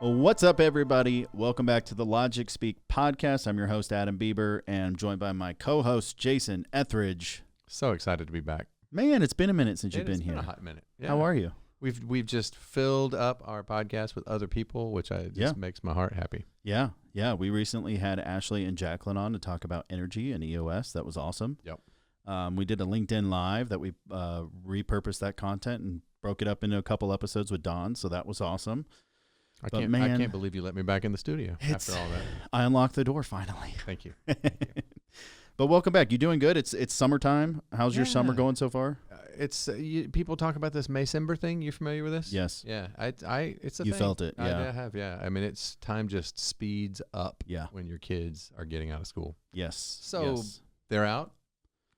What's up, everybody? Welcome back to the Logic Speak podcast. I'm your host, Adam Bieber, and I'm joined by my co-host, Jason Etheridge. So excited to be back. Man, it's been a minute since you've been here. It's been a hot minute. Yeah. How are you? We've just filled up our podcast with other people, which makes my heart happy. Yeah. We recently had Ashley and Jacqueline on to talk about energy and EOS. That was awesome. Yep. We did a LinkedIn Live that we repurposed that content and broke it up into a couple episodes with Don, so that was awesome. I can't believe you let me back in the studio after all that. I unlocked the door finally. Thank you. But welcome back. You doing good? It's summertime. How's your summer going so far? People talk about this Maycember thing. You familiar with this? Yes. Yeah. It's a you thing. felt it. Yeah. I have. Yeah. I mean, it's time just speeds up. Yeah. When your kids are getting out of school. Yes. So they're out.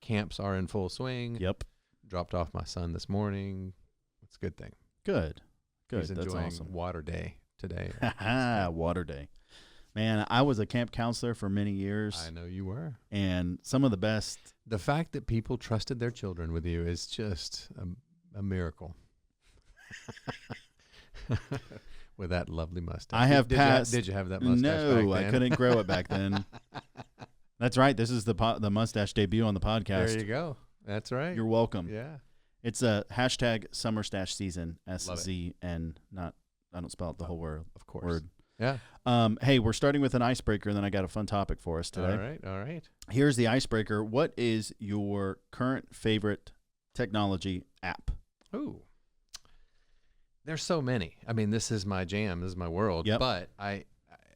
Camps are in full swing. Yep. Dropped off my son this morning. It's a good thing. Good. He's That's enjoying awesome. Water Day today. Water Day. Man, I was a camp counselor for many years. I know you were. And some of the best. The fact that people trusted their children with you is just a miracle. With that lovely mustache. I have passed. Did you have that mustache back No, then? I couldn't grow it back then. That's right. This is the mustache debut on the podcast. There you go. That's right. You're welcome. Yeah. It's a hashtag summer stash season, SZN, not, I don't spell it the whole word. Of course. Word. Yeah. Hey, we're starting with an icebreaker, and then I got a fun topic for us today. All right. Here's the icebreaker. What is your current favorite technology app? Ooh. There's so many. I mean, this is my jam. This is my world. Yep. But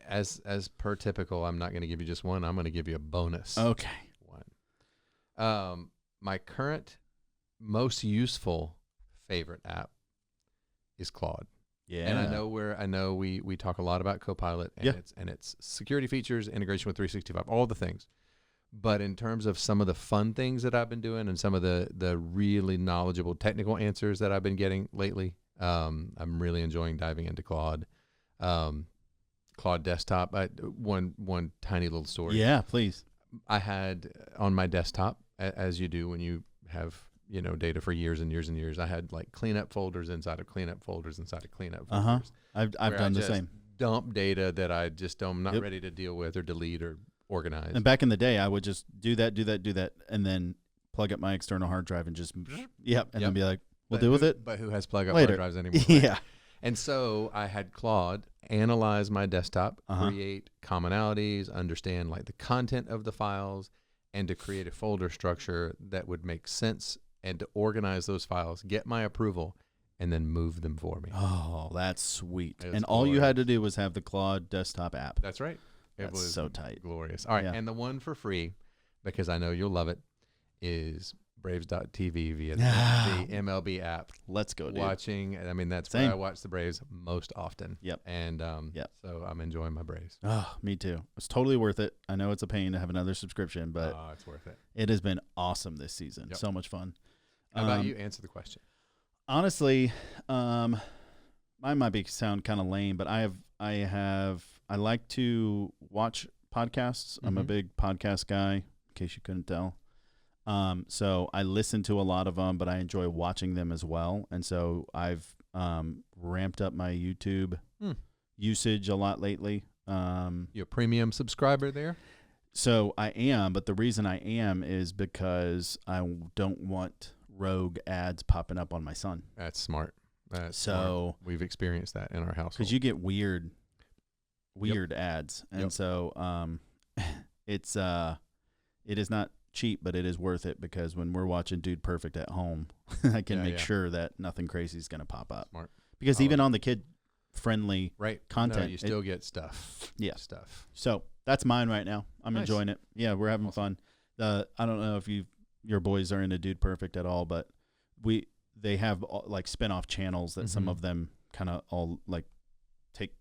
as per typical, I'm not going to give you just one. I'm going to give you a bonus. Okay. One. My current most useful favorite app is Claude. Yeah. And I know we talk a lot about Copilot and its security features, integration with 365, all the things. But in terms of some of the fun things that I've been doing and some of the really knowledgeable technical answers that I've been getting lately, I'm really enjoying diving into Claude. Claude Desktop. One tiny little story. Yeah, please. I had on my desktop, as you do when you have data for years and years and years. I had like cleanup folders inside of cleanup folders inside of cleanup folders. I've done the same. Dump data that I'm not ready to deal with or delete or organize. And back in the day, I would just do that, and then plug up my external hard drive and just then be like, we'll deal with it. But who has plug up later. hard drives anymore? Right? Yeah. And so I had Claude analyze my desktop, create commonalities, understand like the content of the files, and to create a folder structure that would make sense and to organize those files, get my approval, and then move them for me. Oh, that's sweet. And all you had to do was have the Claude desktop app. That's right. It was so tight. Glorious. All right. Yeah. And the one for free, because I know you'll love it, is Braves.tv via the MLB app. Let's go, dude. Watching. I mean, that's where I watch the Braves most often. Yep. And so I'm enjoying my Braves. Oh, me too. It's totally worth it. I know it's a pain to have another subscription, but it's worth it. It has been awesome this season. Yep. So much fun. How about you? Answer the question. Honestly, mine might sound kind of lame, but I like to watch podcasts. I'm a big podcast guy, in case you couldn't tell. So I listen to a lot of them, but I enjoy watching them as well. And so I've ramped up my YouTube usage a lot lately. You a premium subscriber there? So I am, but the reason I am is because I don't want rogue ads popping up on my son. That's smart. Smart. We've experienced that in our household. Because you get weird ads. And so it is not cheap, but it is worth it because when we're watching Dude Perfect at home, I can make sure that nothing crazy is going to pop up. Smart. Because even on the kid-friendly content, you still get stuff. Yeah. Stuff. So that's mine right now. I'm enjoying it. Yeah, we're having fun. I don't know if your boys are into Dude Perfect at all, but they have like spin-off channels that some of them kind of all like take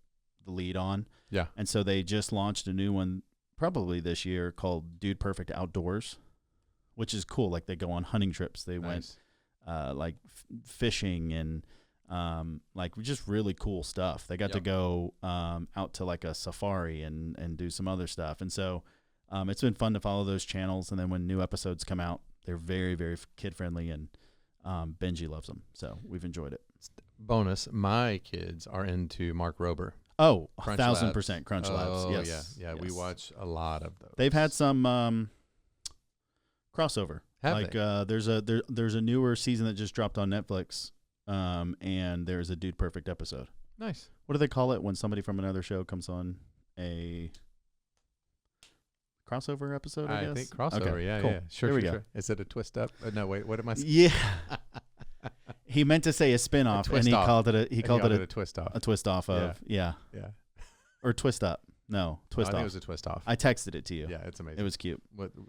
the lead on. Yeah. And so they just launched a new one probably this year called Dude Perfect Outdoors, which is cool. Like they go on hunting trips. They went like fishing and like just really cool stuff. They got to go out to like a safari and do some other stuff. And so it's been fun to follow those channels. And then when new episodes come out, they're very, very kid friendly, and Benji loves them. So we've enjoyed it. Bonus, my kids are into Mark Rober. Oh, Crunch 1,000% Crunch Labs. Oh, Yes. yeah. Yes. We watch a lot of those. They've had some crossover. Have they? There's a newer season that just dropped on Netflix, and there's a Dude Perfect episode. Nice. What do they call it when somebody from another show comes on a crossover episode? I guess? think crossover. Okay, Yeah, cool. yeah. Sure. There we sure, go. Sure. Is it a twist up? No, wait. What am I saying? Yeah. He meant to say a spinoff, and he called it a twist off. a twist off of Yeah. or twist up. No, twist I off. think it was a twist off. I texted it to you. Yeah, it's amazing. It was cute.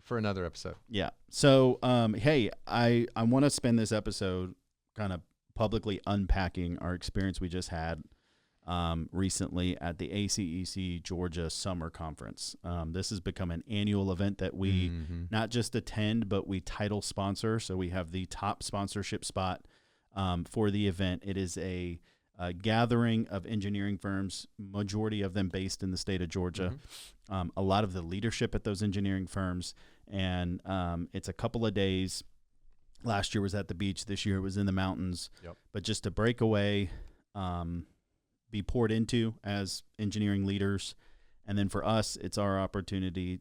For another episode. Yeah. So, hey, I want to spend this episode kind of publicly unpacking our experience we just had recently at the ACEC Georgia Summer Conference. This has become an annual event that we not just attend, but we title sponsor. So we have the top sponsorship spot for the event. It is a gathering of engineering firms, majority of them based in the state of Georgia. A lot of the leadership at those engineering firms, and it's a couple of days. Last year was at the beach. This year it was in the mountains. Yep. But just to break away, be poured into as engineering leaders. And then for us, it's our opportunity,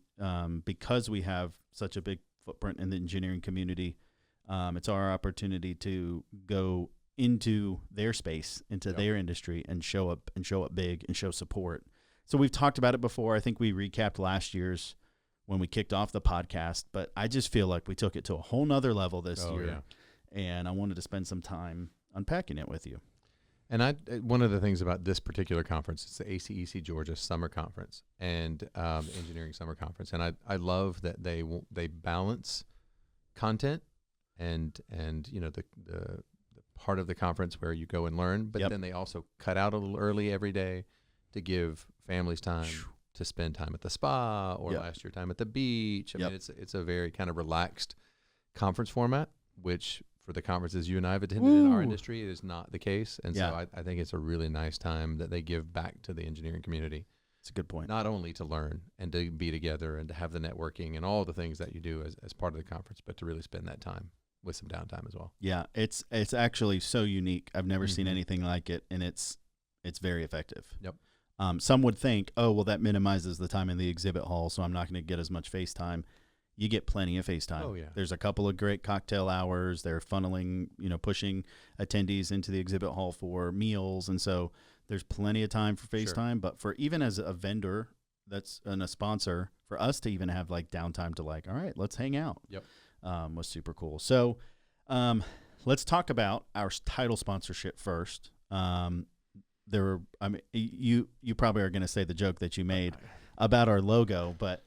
because we have such a big footprint in the engineering community, it's our opportunity to go into their space, into their industry, and show up big and show support. So we've talked about it before. I think we recapped last year's when we kicked off the podcast, but I just feel like we took it to a whole nother level this year. Yeah. And I wanted to spend some time unpacking it with you. And one of the things about this particular conference, it's the ACEC Georgia Summer Conference and the Engineering Summer Conference. And I love that they balance content and the part of the conference where you go and learn, but then they also cut out a little early every day to give families time to spend time at the spa or last year time at the beach. I mean, it's a very kind of relaxed conference format, which for the conferences you and I have attended in our industry, it is not the case. And so I think it's a really nice time that they give back to the engineering community. It's a good point. Not only to learn and to be together and to have the networking and all the things that you do as part of the conference, but to really spend that time with some downtime as well. Yeah, it's actually so unique. I've never seen anything like it, and it's very effective. Yep. Some would think, oh, well, that minimizes the time in the exhibit hall, so I'm not going to get as much face time. You get plenty of face time. Oh, yeah. There's a couple of great cocktail hours. They're funneling, pushing attendees into the exhibit hall for meals, and so there's plenty of time for face time. But for even as a vendor that's a sponsor, for us to even have like downtime to like, all right, let's hang out. Yep. Was super cool. So let's talk about our title sponsorship first. You probably are going to say the joke that you made about our logo, but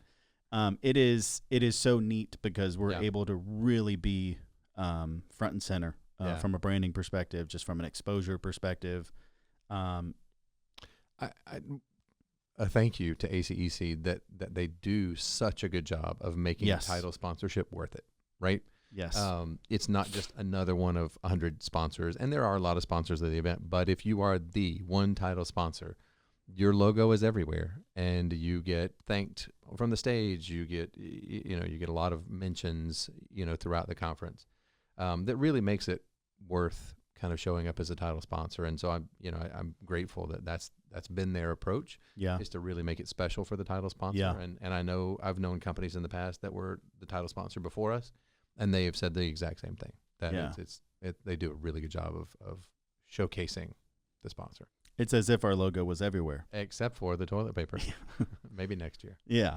it is so neat because we're able to really be front and center from a branding perspective, just from an exposure perspective. A thank you to ACEC that they do such a good job of making title sponsorship worth it, right? Yes. It's not just another one of 100 sponsors, and there are a lot of sponsors of the event, but if you are the one title sponsor, your logo is everywhere, and you get thanked from the stage. You get a lot of mentions, throughout the conference, that really makes it worth kind of showing up as a title sponsor. And so I'm grateful that that's been their approach. Yeah. Is to really make it special for the title sponsor. Yeah. And I know I've known companies in the past that were the title sponsor before us, and they have said the exact same thing. That they do a really good job of showcasing the sponsor. It's as if our logo was everywhere. Except for the toilet paper. Maybe next year. Yeah.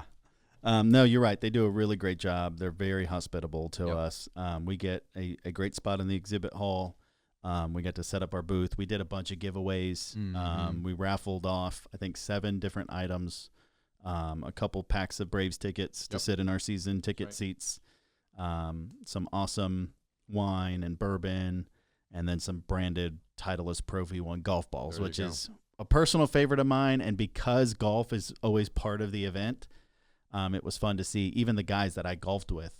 No, you're right. They do a really great job. They're very hospitable to us. We get a great spot in the exhibit hall. We got to set up our booth. We did a bunch of giveaways. We raffled off, I think, 7 different items, a couple packs of Braves tickets to sit in our season ticket seats, some awesome wine and bourbon, and then some branded Titleist Pro V1 golf balls, which is a personal favorite of mine. And because golf is always part of the event, it was fun to see even the guys that I golfed with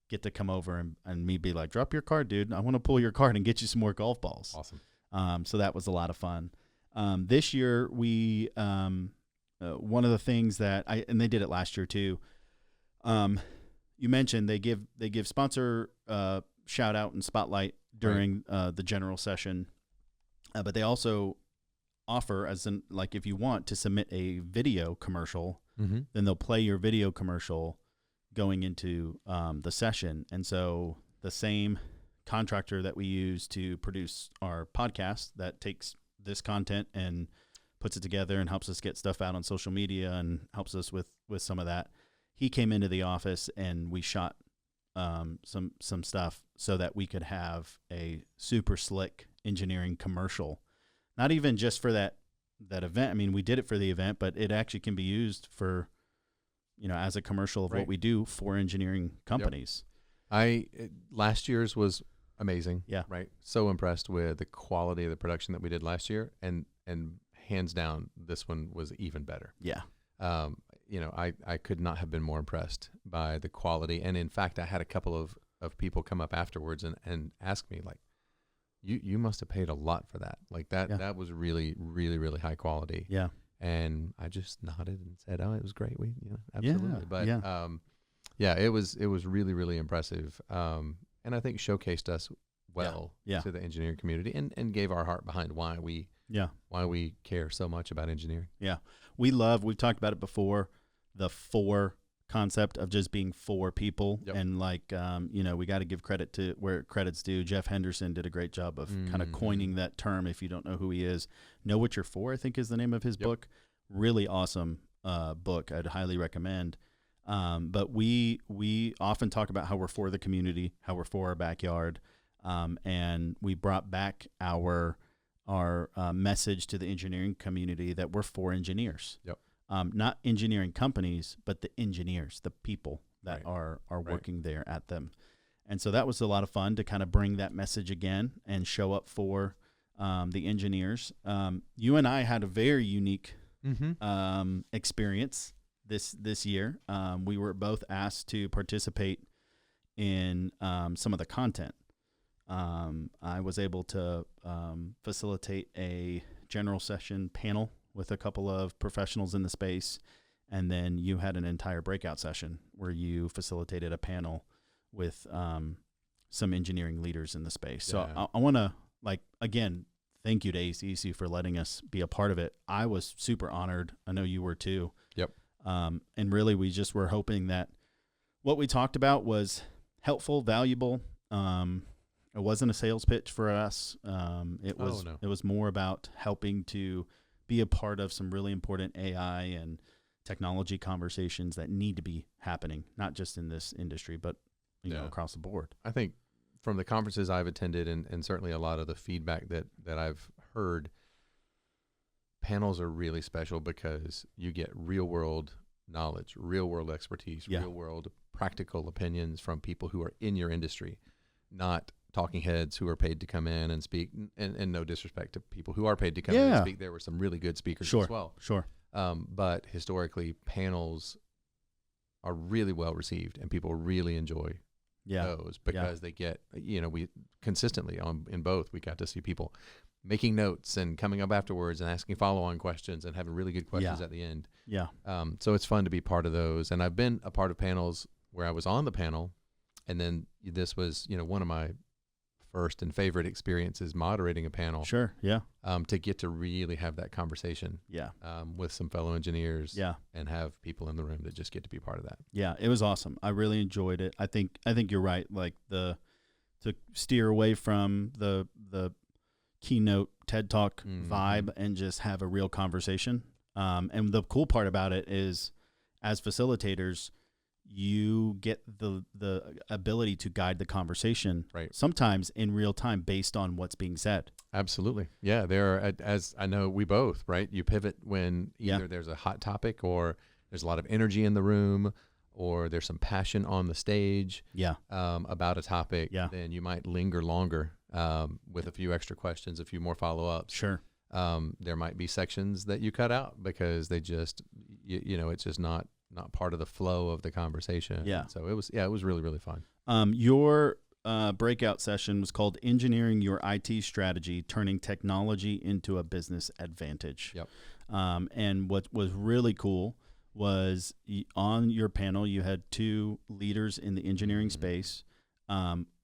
get to come over and me be like, drop your card, dude. I want to pull your card and get you some more golf balls. Awesome. So that was a lot of fun. This year we, one of the things that and they did it last year too, You mentioned they give sponsor shout out and spotlight during the general session, but they also offer, as in, like, if you want to submit a video commercial, then they'll play your video commercial going into the session. And so the same contractor that we use to produce our podcast that takes this content and puts it together and helps us get stuff out on social media and helps us with some of that, he came into the office and we shot some stuff so that we could have a super slick engineering commercial. Not even just for that event. I mean, we did it for the event, but it actually can be used for, as a commercial of what we do for engineering companies. Last year's was amazing. Yeah. Right. So impressed with the quality of the production that we did last year, and hands down, this one was even better. Yeah. I could not have been more impressed by the quality. And in fact, I had a couple of people come up afterwards and ask me, like, you must have paid a lot for that. Like that was really, really, really high quality. Yeah. And I just nodded and said, "Oh, it was great. Absolutely." Yeah. But it was really, really impressive. And I think showcased us well to the engineering community and gave our heart behind why we care so much about engineering. Yeah. We've talked about it before, the four concept of just being for people. Yep. And we got to give credit to where credit's due. Jeff Henderson did a great job of kind of coining that term. If you don't know who he is, Know What You're For, I think is the name of his book. Really awesome book. I'd highly recommend. But we often talk about how we're for the community, how we're for our backyard. And we brought back our message to the engineering community that we're for engineers. Yep. Not engineering companies, but the engineers, the people that are working there at them. And so that was a lot of fun to kind of bring that message again and show up for the engineers. You and I had a very unique experience this year. We were both asked to participate in some of the content. I was able to facilitate a general session panel with a couple of professionals in the space, and then you had an entire breakout session where you facilitated a panel with some engineering leaders in the space. Yeah. So I want to, again, thank you to ACEC for letting us be a part of it. I was super honored. I know you were too. Yep. And really, we just were hoping that what we talked about was helpful, valuable. It wasn't a sales pitch for us. It was more about helping to be a part of some really important AI and technology conversations that need to be happening, not just in this industry, but across the board. I think from the conferences I've attended and certainly a lot of the feedback that I've heard, panels are really special because you get real world knowledge, real world expertise, real world practical opinions from people who are in your industry, not talking heads who are paid to come in and speak, and no disrespect to people who are paid to come in and speak. There were some really good speakers as well. Sure. But historically, panels are really well received and people really enjoy those because they get, we consistently in both, we got to see people making notes and coming up afterwards and asking follow-on questions and having really good questions at the end. Yeah. So it's fun to be part of those. And I've been a part of panels where I was on the panel, and then this was, one of my first and favorite experiences moderating a panel. Sure. Yeah. To get to really have that conversation. Yeah. With some fellow engineers. Yeah. And have people in the room that just get to be part of that. Yeah. It was awesome. I really enjoyed it. I think you're right. Like to steer away from the keynote TED Talk vibe and just have a real conversation. And the cool part about it is, as facilitators, you get the ability to guide the conversation sometimes in real time based on what's being said. Absolutely. Yeah. There are, as I know we both, right? You pivot when either there's a hot topic or there's a lot of energy in the room or there's some passion on the stage about a topic. Yeah. Then you might linger longer with a few extra questions, a few more follow-ups. Sure. There might be sections that you cut out because they just, it's just not part of the flow of the conversation. Yeah. So it was really, really fun. Your breakout session was called Engineering Your IT Strategy, Turning Technology into a Business Advantage. Yep. And what was really cool was on your panel, you had two leaders in the engineering space,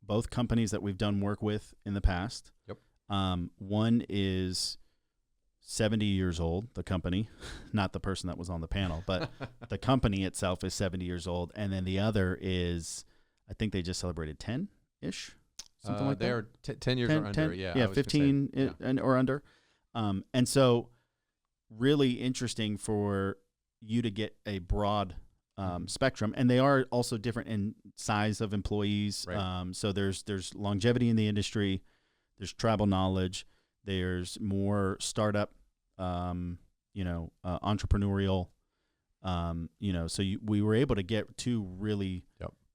both companies that we've done work with in the past. Yep. One is 70 years old, the company, not the person that was on the panel, but the company itself is 70 years old. And then the other is, I think they just celebrated 10-ish, something like that. They're 10 years or under, yeah. Yeah, 15 or under. And so really interesting for you to get a broad spectrum. And they are also different in size of employees. Right. So there's longevity in the industry. There's tribal knowledge. There's more startup, entrepreneurial, so we were able to get two really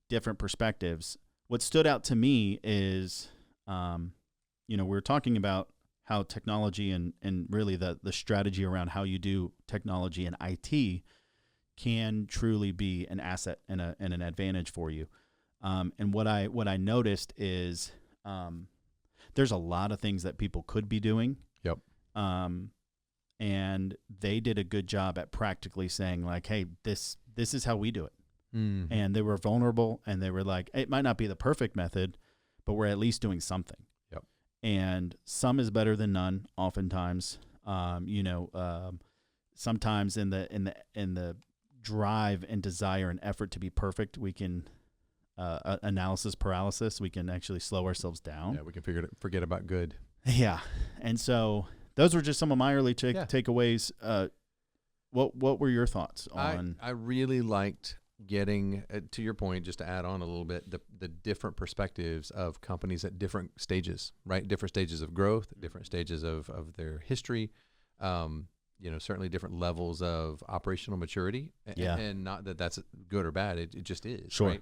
different perspectives. What stood out to me is, we're talking about how technology and really the strategy around how you do technology and IT can truly be an asset and an advantage for you. And what I noticed is, there's a lot of things that people could be doing. Yep. And they did a good job at practically saying like, hey, this is how we do it. Mm-hmm. And they were vulnerable and they were like, it might not be the perfect method, but we're at least doing something. Yep. And some is better than none oftentimes. Sometimes in the drive and desire and effort to be perfect, we can analysis paralysis. We can actually slow ourselves down. Yeah, we can forget about good. Yeah, and so those were just some of my early takeaways. What were your thoughts on? I really liked getting to your point. Just to add on a little bit, the different perspectives of companies at different stages, right? Different stages of growth, different stages of their history. Certainly different levels of operational maturity. And not that that's good or bad. It just is. Sure. Right?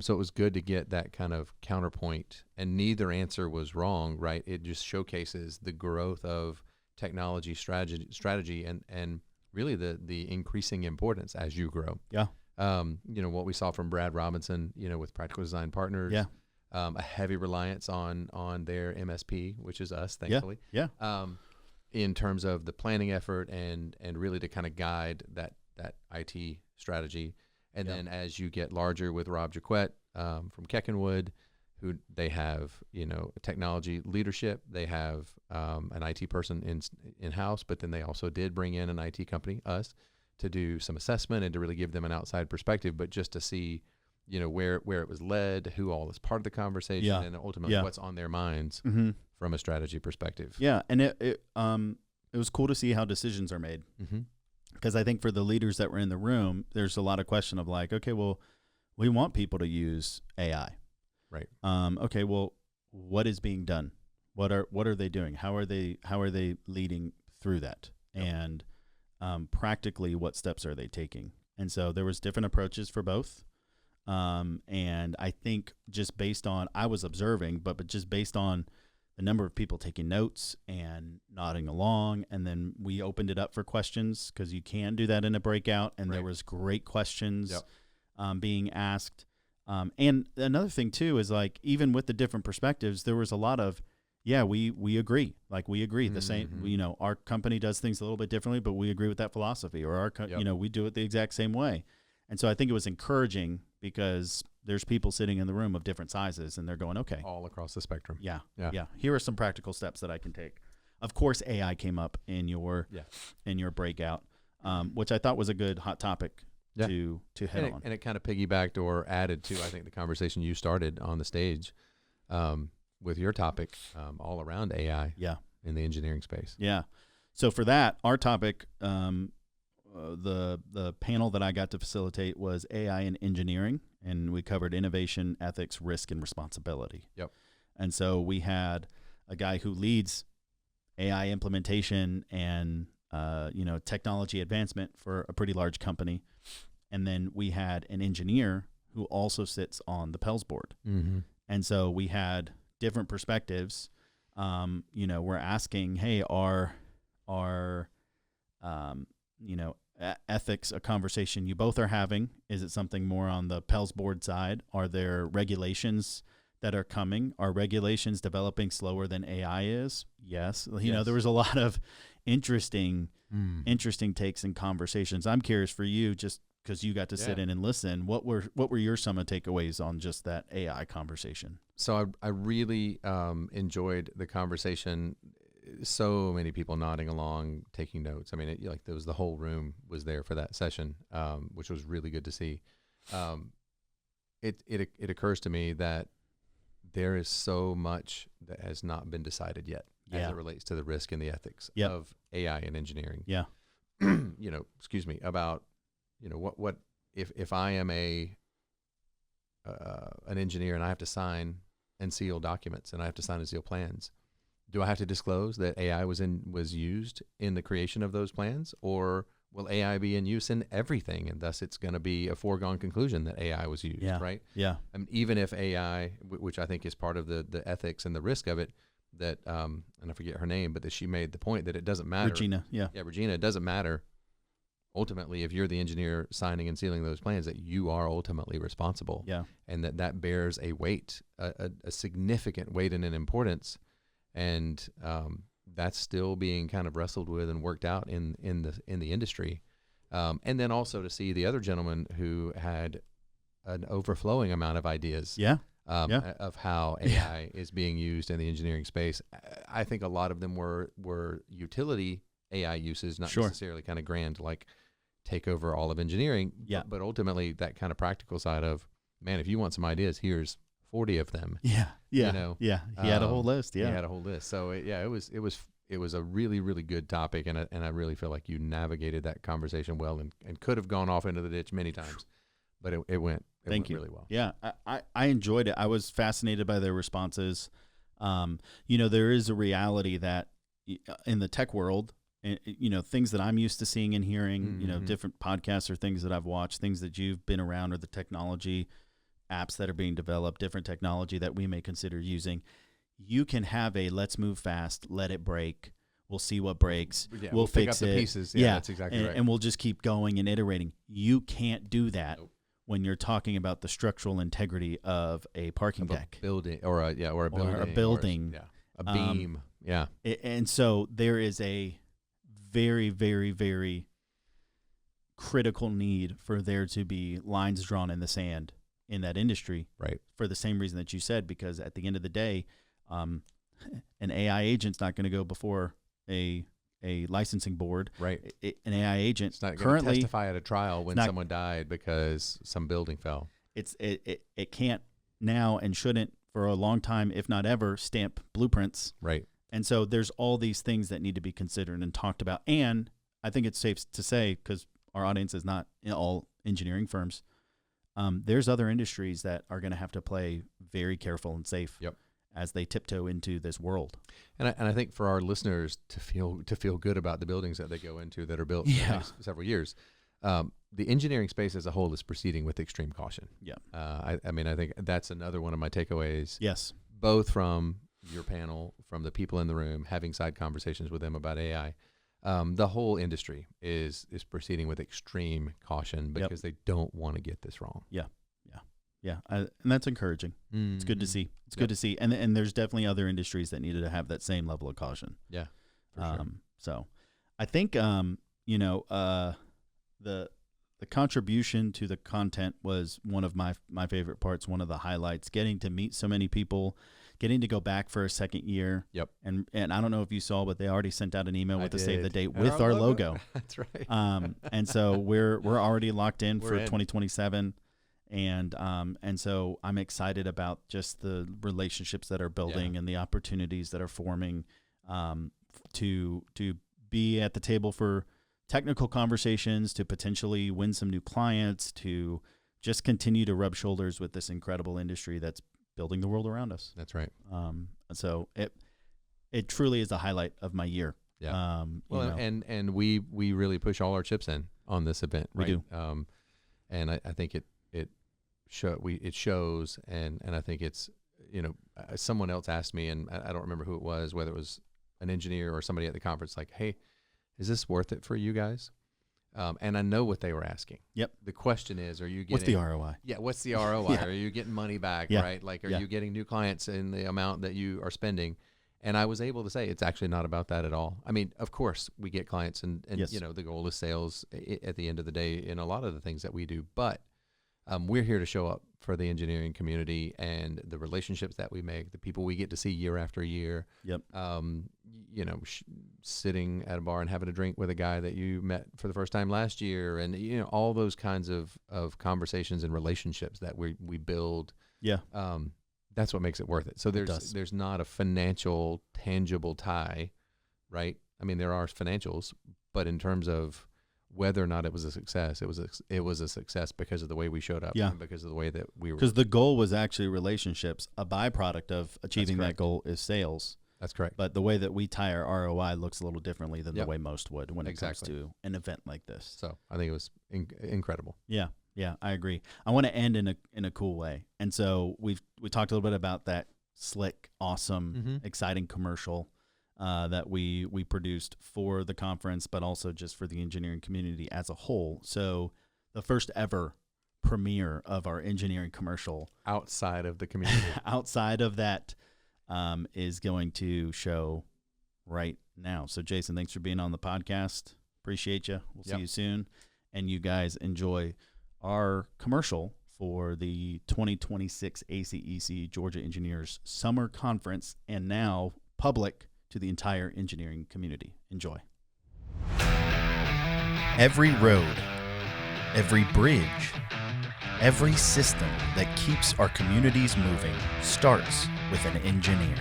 So it was good to get that kind of counterpoint, and neither answer was wrong, right? It just showcases the growth of technology strategy and really the increasing importance as you grow. Yeah. What we saw from Brad Robinson, with Practical Design Partners, a heavy reliance on their MSP, which is us, thankfully. Yeah. In terms of the planning effort and really to kind of guide that IT strategy. And then as you get larger with Rob Jaquette from Keckenwood, who they have, technology leadership. They have an IT person in-house, but then they also did bring in an IT company, us, to do some assessment and to really give them an outside perspective, but just to see, where it was led, who all is part of the conversation, and ultimately what's on their minds from a strategy perspective. Yeah, and it was cool to see how decisions are made. Mm-hmm. Because I think for the leaders that were in the room, there's a lot of question of like, okay, well, we want people to use AI. Right. Okay, well, what is being done? What are they doing? How are they leading through that? Yep. And practically, what steps are they taking? And so there was different approaches for both. And I think just based on, I was observing, but just based on the number of people taking notes and nodding along, and then we opened it up for questions because you can do that in a breakout, and there was great questions being asked. And another thing too is like, even with the different perspectives, there was a lot of, we agree. Like we agree the same, our company does things a little bit differently, but we agree with that philosophy, or our, we do it the exact same way. And so I think it was encouraging because there's people sitting in the room of different sizes, and they're going, okay. All across the spectrum. Yeah. Here are some practical steps that I can take. Of course, AI came up in your breakout, which I thought was a good hot topic to hit on. And it kind of piggybacked or added to, I think, the conversation you started on the stage with your topic all around AI in the engineering space. Yeah. So for that, our topic, the panel that I got to facilitate was AI in engineering, and we covered innovation, ethics, risk, and responsibility. Yep. And so we had a guy who leads AI implementation and technology advancement for a pretty large company, and then we had an engineer who also sits on the Pels board. Mm-hmm. And so we had different perspectives. We're asking, hey, are ethics a conversation you both are having? Is it something more on the Pels board side? Are there regulations that are coming. Are regulations developing slower than AI is? Yes. You know, there was a lot of interesting takes and conversations. I'm curious for you, just because you got to sit in and listen. What were your some of the takeaways on just that AI conversation? So I really enjoyed the conversation. So many people nodding along, taking notes. I mean, there was the whole room was there for that session, which was really good to see. It occurs to me that there is so much that has not been decided yet as it relates to the risk and the ethics of AI and engineering. Yeah. About, what if I am an engineer and I have to sign and seal documents and I have to sign and seal plans, do I have to disclose that AI was used in the creation of those plans, or will AI be in use in everything, and thus it's going to be a foregone conclusion that AI was used, right? Yeah. I mean, even if AI, which I think is part of the ethics and the risk of it, that and I forget her name, but that she made the point that it doesn't matter. Regina, Regina, it doesn't matter. Ultimately, if you're the engineer signing and sealing those plans, that you are ultimately responsible. Yeah. And that bears a weight, a significant weight and an importance. And that's still being kind of wrestled with and worked out in the industry. And then also to see the other gentleman who had an overflowing amount of ideas of how AI is being used in the engineering space. I think a lot of them were utility AI uses, not necessarily kind of grand, like take over all of engineering. Yeah. But ultimately that kind of practical side of, man, if you want some ideas, here's 40 of them. Yeah. He had a whole list. He had a whole list. So it was a really, really good topic. And I really feel like you navigated that conversation well and could have gone off into the ditch many times, but it went really well. Yeah. I enjoyed it. I was fascinated by their responses. There is a reality that in the tech world, things that I'm used to seeing and hearing, different podcasts or things that I've watched, things that you've been around, or the technology apps that are being developed, different technology that we may consider using. You can have let's move fast, let it break. We'll see what breaks. Yeah, we'll fix pick up the pieces. Yeah, that's exactly right. And we'll just keep going and iterating. You can't do that when you're talking about the structural integrity of a parking deck, building, or a building, a beam. And so there is a very, very, very critical need for there to be lines drawn in the sand in that industry, right? For the same reason that you said, because at the end of the day, an AI agent's not going to go before a licensing board, right? An AI agent it's not going to testify at a trial when someone died because some building fell. It can't now and shouldn't for a long time, if not ever, stamp blueprints, right? And so there's all these things that need to be considered and talked about. And I think it's safe to say, because our audience is not all engineering firms, there's other industries that are going to have to play very careful and safe as they tiptoe into this world. And I think for our listeners to feel good about the buildings that they go into that are built in the next several years, the engineering space as a whole is proceeding with extreme caution. Yeah. I mean, I think that's another one of my takeaways. Yes. Both from your panel, from the people in the room, having side conversations with them about AI. The whole industry is proceeding with extreme caution because they don't want to get this wrong. Yeah. And that's encouraging. Mm-hmm. It's good to see. It's good to see. And there's definitely other industries that needed to have that same level of caution. Yeah. For sure. So I think, the contribution to the content was one of my favorite parts, one of the highlights, getting to meet so many people, getting to go back for a second year. Yep. And I don't know if you saw, but they already sent out an email with the save the date with our logo. That's right. And so we're already locked in for 2027. And so I'm excited about just the relationships that are building and the opportunities that are forming, to be at the table for technical conversations, to potentially win some new clients, to just continue to rub shoulders with this incredible industry that's building the world around us. That's right. So it truly is a highlight of my year. Yeah. And we really push all our chips in on this event. Right? We do. And I think it shows, and I think it's, someone else asked me, and I don't remember who it was, whether it was an engineer or somebody at the conference, like, hey, is this worth it for you guys? And I know what they were asking. Yep. The question is, are you getting... What's the ROI? Yeah, what's the ROI? Yeah. Are you getting money back, Yeah. right? Like, are you getting new clients in the amount that you are spending? And I was able to say it's actually not about that at all. I mean, of course, we get clients, and Yes. you know, the goal is sales at the end of the day in a lot of the things that we do. But we're here to show up for the engineering community and the relationships that we make, the people we get to see year after year. Yep. You know, sitting at a bar and having a drink with a guy that you met for the first time last year, and you know, all those kinds of conversations and relationships that we build. Yeah. That's what makes it worth it. So there's not a financial tangible tie, right? I mean, there are financials, but in terms of whether or not it was a success, it was a success because of the way we showed up, and because of the way that we were. Because the goal was actually relationships. A byproduct of achieving that goal is sales. That's correct. But the way that we tie our ROI looks a little differently than the way most would when it comes to an event like this. So I think it was incredible. Yeah. Yeah, I agree. I want to end in a cool way. And so we talked a little bit about that slick, awesome, exciting commercial that we produced for the conference, but also just for the engineering community as a whole. So the first ever premiere of our engineering commercial outside of the community, outside of that, is going to show right now. So Jason, thanks for being on the podcast. Appreciate you. We'll see you soon. And you guys enjoy our commercial for the 2026 ACEC Georgia Engineers Summer Conference, and now public to the entire engineering community. Enjoy. Every road, every bridge, every system that keeps our communities moving starts with an engineer.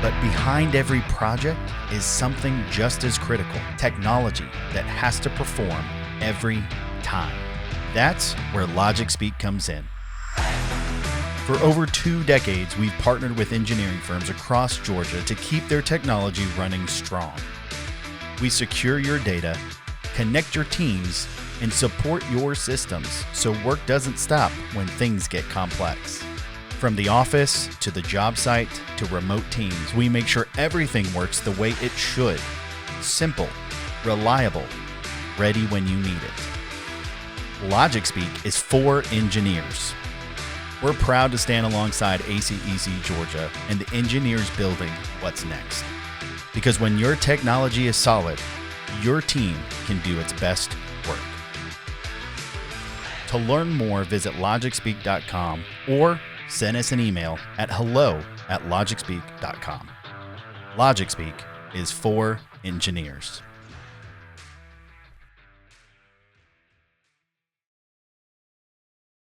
But behind every project is something just as critical, technology that has to perform every time. That's where LogicSpeak comes in. For over 2 decades, we've partnered with engineering firms across Georgia to keep their technology running strong. We secure your data, connect your teams, and support your systems so work doesn't stop when things get complex. From the office to the job site to remote teams, we make sure everything works the way it should. Simple, reliable, ready when you need it. LogicSpeak is for engineers. We're proud to stand alongside ACEC Georgia and the engineers building what's next. Because when your technology is solid, your team can do its best work. To learn more, visit logicspeak.com or send us an email at hello@logicspeak.com. LogicSpeak is for engineers.